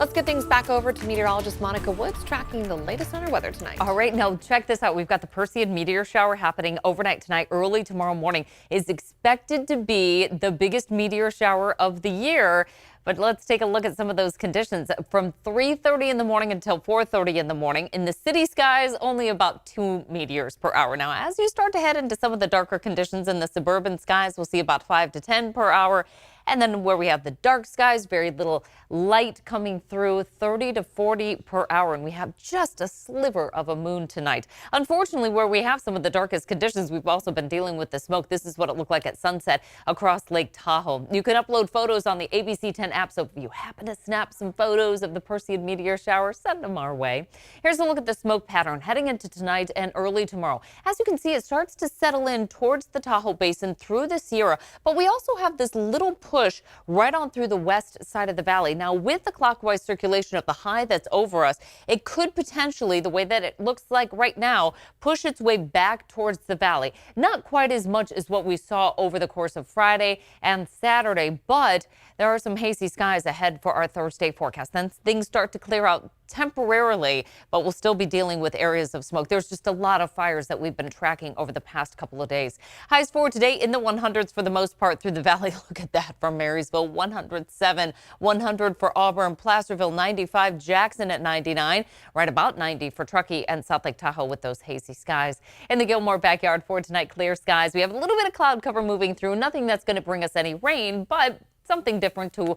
Let's get things back over to meteorologist Monica Woods tracking the latest on our weather tonight. All right, now check this out. We've got the Perseid meteor shower happening overnight tonight. Early tomorrow morning is expected to be the biggest meteor shower of the year. But let's take a look at some of those conditions. From 3:30 in the morning until 4:30 in the morning, in the city skies, only about 2 meteors per hour. Now, as you start to head into some of the darker conditions in the suburban skies, we'll see about 5 to 10 per hour. And then where we have the dark skies, very little light coming through, 30 to 40 per hour. And we have just a sliver of a moon tonight. Unfortunately, where we have some of the darkest conditions, we've also been dealing with the smoke. This is what it looked like at sunset across Lake Tahoe. You can upload photos on the ABC 10 app. So if you happen to snap some photos of the Perseid meteor shower, send them our way. Here's a look at the smoke pattern heading into tonight and early tomorrow. As you can see, it starts to settle in towards the Tahoe Basin through the Sierra. But we also have this little push right on through the west side of the valley. Now, with the clockwise circulation of the high that's over us, it could potentially, the way that it looks like right now, push its way back towards the valley. Not quite as much as what we saw over the course of Friday and Saturday, but there are some hazy skies ahead for our Thursday forecast. Then things start to clear out temporarily, but we'll still be dealing with areas of smoke. There's just a lot of fires that we've been tracking over the past couple of days. Highs for today in the 100s for the most part through the valley. Look at that from Marysville, 107, 100 for Auburn, Placerville, 95, Jackson at 99, right about 90 for Truckee and South Lake Tahoe with those hazy skies. In the Gilmore backyard for tonight, clear skies. We have a little bit of cloud cover moving through. Nothing that's going to bring us any rain, but something different to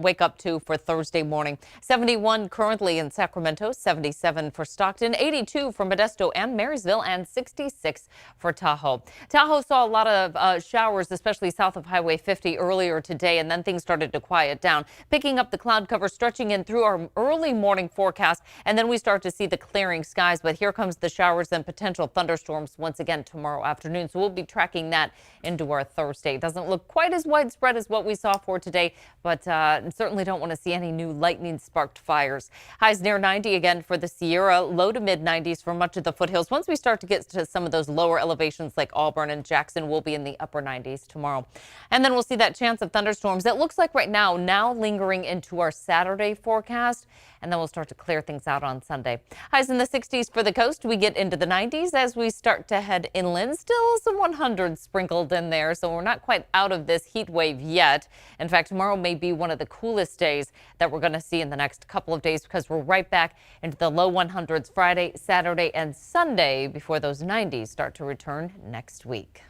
wake up to for Thursday morning. 71 currently in Sacramento, 77 for Stockton, 82 for Modesto and Marysville, and 66 for Tahoe. Tahoe saw a lot of showers, especially south of Highway 50 earlier today, and then things started to quiet down, picking up the cloud cover, stretching in through our early morning forecast, and then we start to see the clearing skies. But here comes the showers and potential thunderstorms once again tomorrow afternoon. So we'll be tracking that into our Thursday. It doesn't look quite as widespread as what we saw for today, but certainly don't want to see any new lightning sparked fires. Highs near 90 again for the Sierra, low to mid 90s for much of the foothills. Once we start to get to some of those lower elevations like Auburn and Jackson, we'll be in the upper 90s tomorrow. And then we'll see that chance of thunderstorms. It looks like right now lingering into our Saturday forecast, and then we'll start to clear things out on Sunday. Highs in the 60s for the coast. We get into the 90s as we start to head inland. Still some 100s sprinkled in there, so we're not quite out of this heat wave yet. In fact, tomorrow may be one of the coolest days that we're going to see in the next couple of days because we're right back into the low 100s Friday, Saturday, and Sunday before those 90s start to return next week.